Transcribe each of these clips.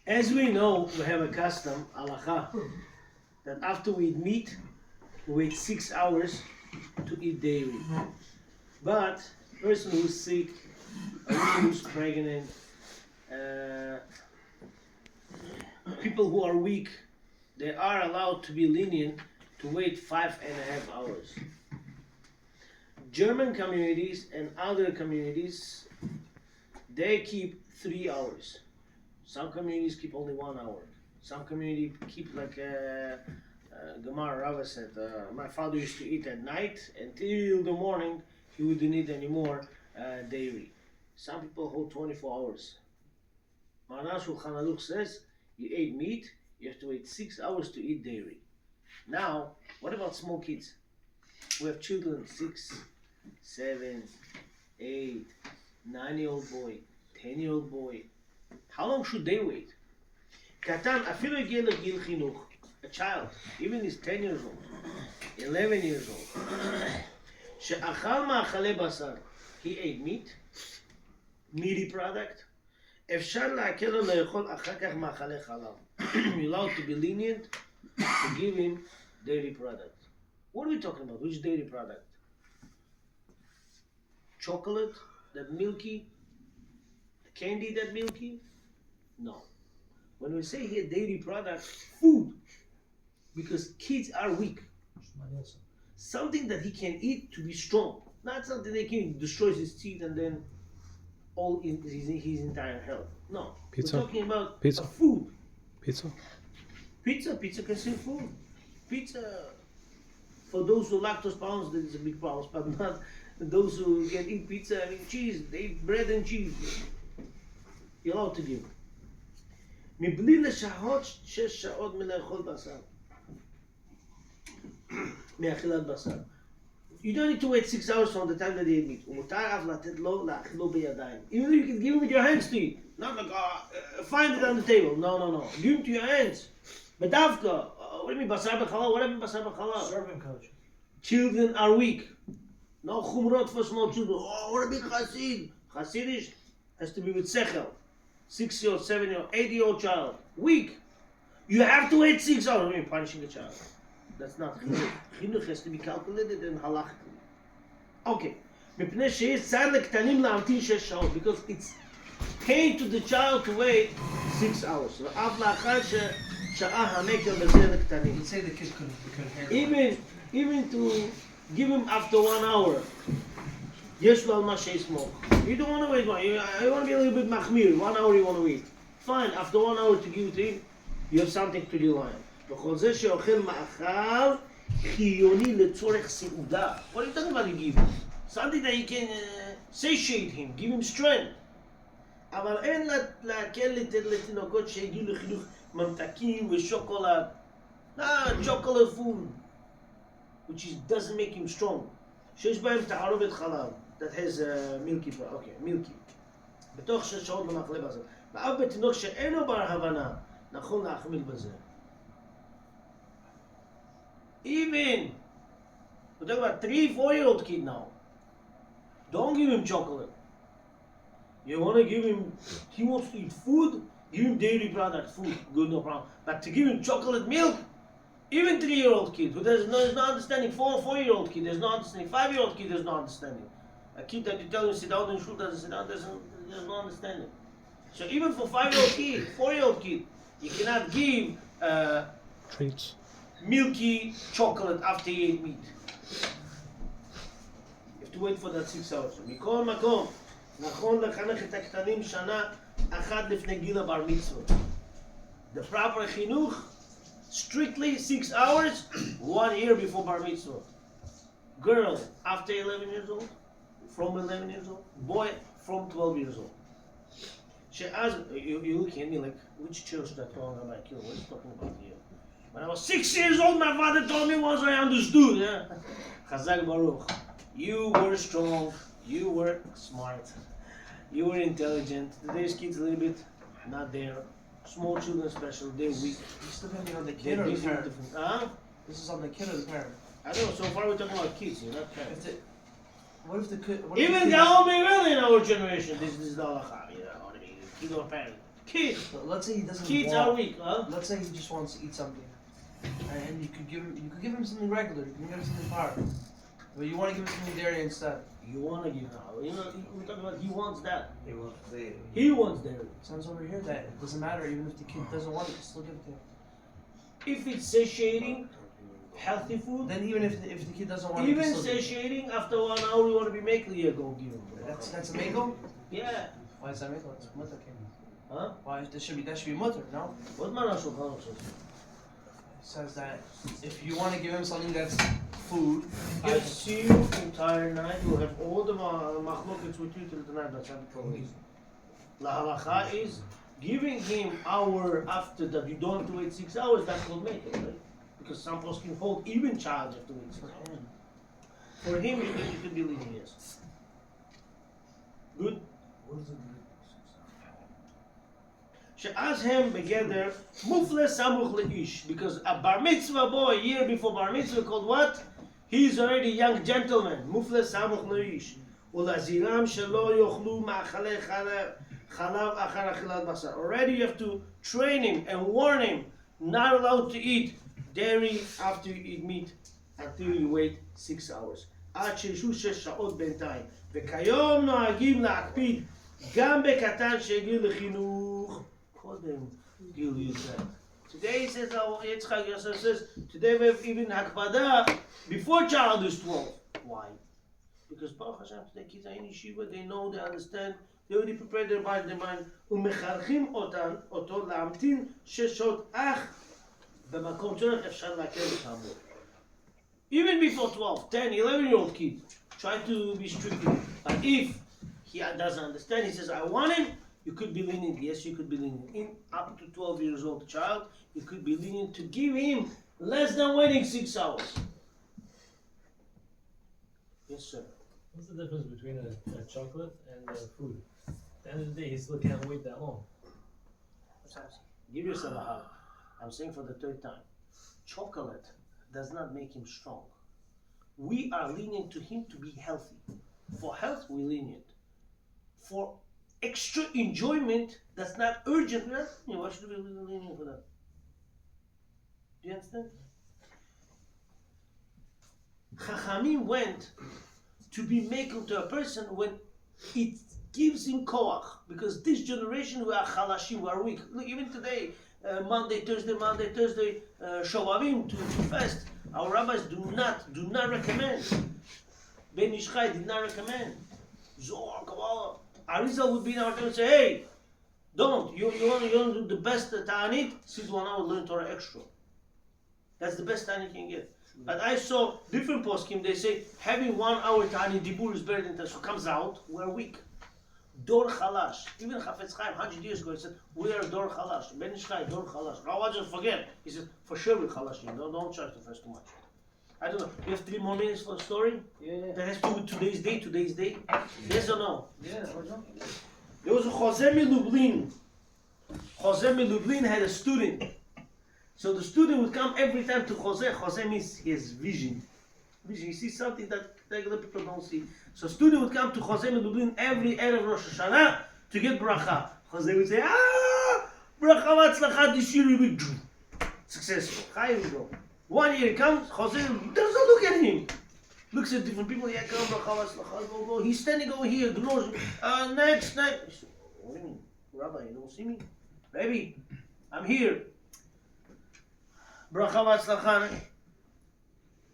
As we know, we have a custom, halacha, that after we eat meat, we wait 6 hours to eat dairy. But person who's sick, a woman who's pregnant, uh, people who are weak, they are allowed to be lenient to wait 5.5 hours. German communities and other communities, they keep 3 hours. Some communities keep only 1 hour. Some communities keep like Gemara Rava said, my father used to eat at night until the morning, he wouldn't eat anymore dairy. Some people hold 24 hours. Maran Shulchan Aruch says, you ate meat, you have to wait 6 hours to eat dairy. Now, what about small kids? We have children, 6, 7, 8, 9-year-old boy, 10-year-old boy. How long should they wait? Katan, afilu הגיע לגיל חינוך. A child, even he's 10 years old, 11 years old, שאכל מאכלי בשר, he ate meat, meaty product, אפשר להקל לו לאכול אחר כך מאכלי חלב. You're allowed to be lenient to give him dairy product. What are we talking about? Which dairy product? Chocolate, that milky? Candy, that milky? No. When we say here dairy product, food, because kids are weak. Something that he can eat to be strong. Not something that can destroys his teeth and then all in his entire health. No. Pizza. We're talking about Pizza. Food. Pizza. Pizza considered food. Pizza, for those who lactose pounds, that is a big problem, but not those who can eat pizza, I mean cheese, they eat bread and cheese. You're allowed to give. מבלי לשהות 6 שעות מלאכול בשר. מאכילת בשר. You don't need to wait 6 hours from the time that they eat meat. ומותר אף לתת לו להאכילו בידיים. Even though you can give him with your hands to eat. Not like, find it on the table. No. Give him to your hands. בדווקא, what do you mean, בשר בחלב? What do you mean, בשר בחלב? Serving coach. Children are weak. No chumrot for small children. Oh, what a big chassid. Chassidish has to be with sechel. 6-year-old, 7-year-old, 8-year-old child. Weak. You have to wait 6 hours. You're punishing a child. That's not chinuch. Chinuch has to be calculated and halachically. Okay. מפני שיש צער לקטנים להמתין 6 שעות. Because it's pain to the child to wait 6 hours. ואף לאחר ששעה המקר בזה לקטנים. Let's say the kid couldn't handle Even to give him after 1 hour. יש לו על מה שיסמוך. You don't want to wait 1 hour. You want to be a little bit מחמיר. 1 hour you want to wait. Fine, after 1 hour to give it to him, you have something to rely on. וכל זה שאוכל מאכל חיוני לצורך סעודה. What are you talking about you give him? Something that you can satiate him, give him strength. אבל אין להקל לתינוקות שהגיעו לחינוך ממתקים ושוקולד. Chocolate food, which doesn't make him strong. שיש בהם תערובת חלב, that has milky, milky. בתוך 6 שעות במאכלי בשר. ואף בתינוק שאינו בר הבנה, נכון להחמיר בזה. Even, we're talking about 3-4-year-old kid now. Don't give him chocolate. You want to give him, he wants to eat food, give him dairy product, food, good, no problem. But to give him chocolate milk, even 3-year-old kid who there's no understanding, 4-year-old kid, there's no understanding, 5-year-old kid, there's no understanding. A kid that you tell him sit down in shul doesn't sit down, there's no understanding. So even for 5-year-old kid, 4-year-old kid, you cannot give Treats. milky chocolate after you eat meat. You have to wait for that 6 hours. מכל מקום, נכון לחנך את הקטנים שנה אחת לפני גיל הבר מצווה. The proper חינוך, strictly 6 hours, 1 year before bar mitzvah. Girl, after 11 years old, from 11 years old. Boy, from 12 years old. You're looking at me like, which church that talking about you? What are you talking about here? When I was 6 years old, my father told me once I understood. Chazak Baruch. You were strong, you were smart, you were intelligent. Today's kids a little bit not there. Small children especially, they're weak. This depending on the kid or the parent. Huh? This is on the kid or the parent. I don't know, so far we're talking about kids, you're not parents. What if the kid? Even the Almi really in our generation, this is the halacha, you know what I mean? Kid or parent. Kid. But let's say he doesn't Kids want. are weak, huh? Let's say he just wants to eat something, and you could give him something regular. You can give him something hard, but you want to give him something dairy instead. You want to give now. You know, we're talking about he wants that. He wants dairy. He wants dairy. Sounds over here that it doesn't matter even if the kid doesn't want it, still give it to him. If it's satiating, healthy food, Then even if the kid doesn't want it, even you still give it. satiating, after 1 hour you want to be making, yeah, go give him. That's a mango. Yeah. Why is that mango? It's mutter king. Huh? Why that should be mutter? No. What man Shulchan says? It says that if you want to give him something that's food, Gets you entire night. You'll have all the machlokets with you till the night. That's how the problem is. La halacha is giving him hour after that. You don't have to wait 6 hours. That will make it, right? Because some poskim hold even child have to wait 6 for hours. him. For him, you can be leading, yes. Good. What is it? She'az hem begeder mufle samuch leish, because a bar mitzvah boy a year before bar mitzvah called what? He's already a young gentleman. Mufle samuch leish. Ulaziram shelo yochlu ma'achale chalav achar achilat basar. Already you have to train him and warn him, not allowed to eat dairy after you eat meat until you wait 6 hours. עד שישו 6 שעות בינתיים. וכיום נוהגים להקפיד גם בקטן שהגיע לחינוך. קודם גיל י"ב. Today says, Yitzchak Yosef says, today we have even הקפדה before child is 12. Why? Because Baruch Hashem, today kids are in yeshiva, they know, they understand, they already prepared their mind. ומחנכים אותו להמתין 6 שעות אך במקום צורך אפשר להקל כאמור. Even before 12, 10, 11-year-old kid, try to be strict with him. But if he doesn't understand, he says, I want him, you could be lenient. Yes, you could be lenient. In up to 12 years old child, you could be lenient to give him less than waiting 6 hours. Yes, sir. What's the difference between a chocolate and food? At the end of the day, he still can't wait that long. Give yourself a hug. I'm saying for the third time. Chocolate does not make him strong. We are lenient to him to be healthy. For health, we're lenient. For extra enjoyment, that's not urgent. Why should we be lenient for that? Do you understand? Chachamim went to be makel to a person when it gives him koach. Because this generation, we are chalashim, we are weak. Look, even today, Monday, Thursday, Shovavim to fast. Our rabbis do not recommend. Ben Ishchai did not recommend. Zohar, Kabbalah. Arizal would be in our time and say, hey, don't. You want to do the best ta'anit, sit 1 hour, learn Torah extra. That's the best ta'anit you can get. But I saw different poskim, they say, having 1 hour ta'anit dibur is better than that. So comes out, we're weak. Dor Chalash. Even Chafetz Chaim, 100 years ago, he said, we are Dor Chalash. Ben Ishchai, Dor Chalash. Rawaj just forget. He said, for sure we're Chalashim. Don't charge the first too much. I don't know. You have 3 more minutes for the story? Yeah. That has to do with today's day? Yes or no? Yeah. There was a Jose Lublin. Jose Lublin had a student. So the student would come every time to Jose. Jose means he has vision. He sees something that regular people don't see. So student would come to Jose Lublin every Erev Rosh Hashanah to get bracha. Jose would say, bracha v'atzlacha, this year will be successful. High we go. 1 year he comes, Jose doesn't look at him. Looks at different people, yeah, come, bracha v'atzlacha, go. He's standing over here, ignores him. Next. What do you mean? Rabbi, you don't see me? Baby, I'm here. Bracha v'atzlacha.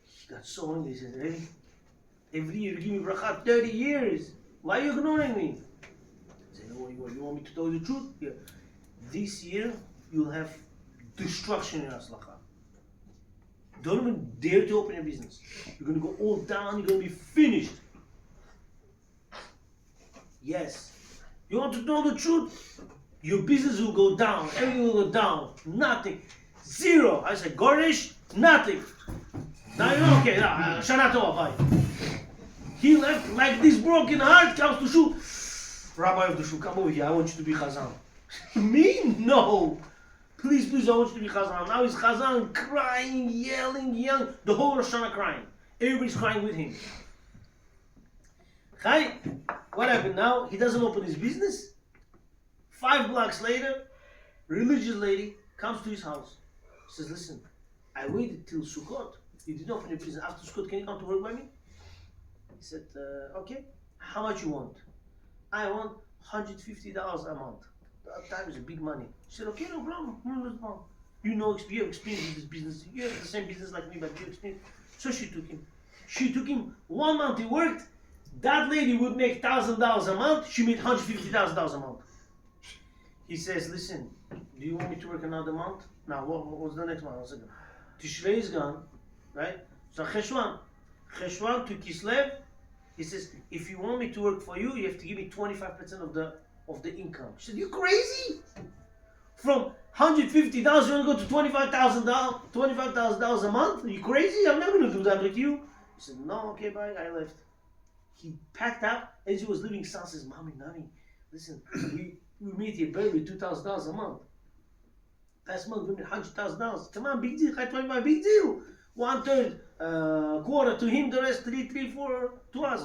He got so angry, he said, ready? Every year you give me bracha, 30 years. Why are you ignoring me? I said, no, you want me to tell you the truth? Yeah. This year, you'll have destruction in Aslacha. Don't even dare to open a business. You're going to go all down, you're going to be finished. Yes. You want to know the truth? Your business will go down, everything will go down. Nothing. Zero. I said, garnish, nothing. Now you know, okay, Shana Tova, bye. He left like this broken heart, comes to shul. Rabbi of the shul, come over here, I want you to be Chazan. Me? No. Please, I want you to be Chazan. Now he's Chazan, crying, yelling. The whole Rosh Hashanah crying. Everybody's crying with him. Chai, what happened now? He doesn't open his business. 5 blocks later, religious lady comes to his house. Says, listen, I waited till Sukkot. You didn't open your business. After Sukkot, can you come to work by me? He said, okay. How much you want? I want $150 a month. That time is a big money. She said, okay, no problem. You know, you have experience in this business. You have the same business like me, but you experience. So she took him. 1 month he worked. That lady would make $1,000 a month. She made $150,000 a month. He says, listen, do you want me to work another month? Now, what's the next month? 1 second. Tishrei is gone, right? So Cheshvan to Kislev, he says, if you want me to work for you, you have to give me 25% of the income. She said, you crazy? From $150,000, you want to go to $25,000 a month? Are you crazy? I'm not going to do that with you. He said, no, okay, bye. I left. He packed up. As he was leaving, son says, mommy, listen, we made here barely $2,000 a month. Last month we made $100,000. Come on, big deal. I told you my big deal. 1/3, quarter to him, the rest 3/4 to us.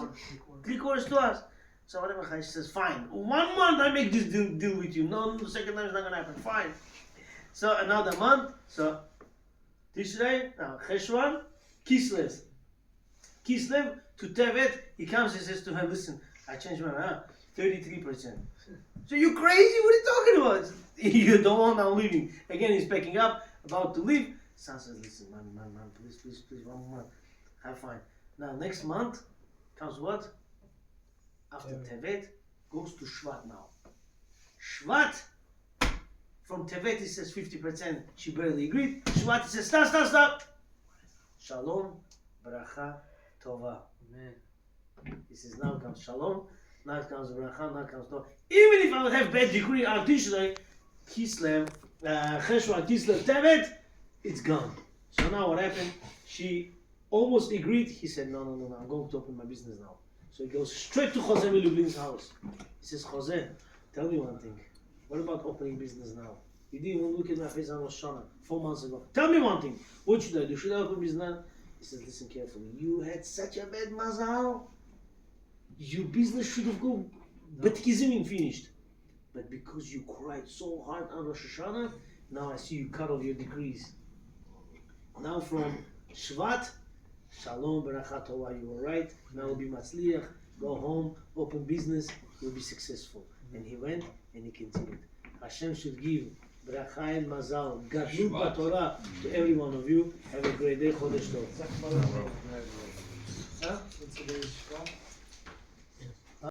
3/4 to us. So whatever, he says, fine. 1 month I make this deal with you. No, the second time it's not gonna happen. Fine. So another month. So Tishrei, now Cheshvan, Kislev to Tevet. He comes and says to him, listen, I changed my mind. 33%. So you crazy? What are you talking about? You don't want, I'm leaving. Again, he's packing up, about to leave. Son says, listen, man, please, 1 more month. Have fine. Now, next month comes what? After Tevet, goes to Shvat now. Shvat, from Tevet he says 50%, she barely agreed. Shvat he says, stop. Shalom, bracha, tova. Amen. He says, now comes Shalom, now comes bracha, now comes tova. Even if I would have bad decree on Tishrei, Kislev, Cheshvan, Kislev, Tevet, it's gone. So now what happened? She almost agreed. He said, no, I'm going to open my business now. So he goes straight to Jose Milublin's house. He says, Jose, tell me one thing. What about opening business now? You didn't even look at my face on Rosh Hashanah 4 months ago. Tell me one thing. What should I do? Should I open business now? He says, listen carefully. You had such a bad mazal. Your business should have gone Betkizim finished. But because you cried so hard on Rosh Hashanah, now I see you cut off your decrees. Now from Shvat, Shalom, Beracha Tova, you were right. Now will be Matzliach, go home, open business, you'll be successful. And he went and he continued. Hashem should give Bracha and Mazal, Gadlut B'Torah to every one of you. Have a great day, Chodesh Tov. Huh?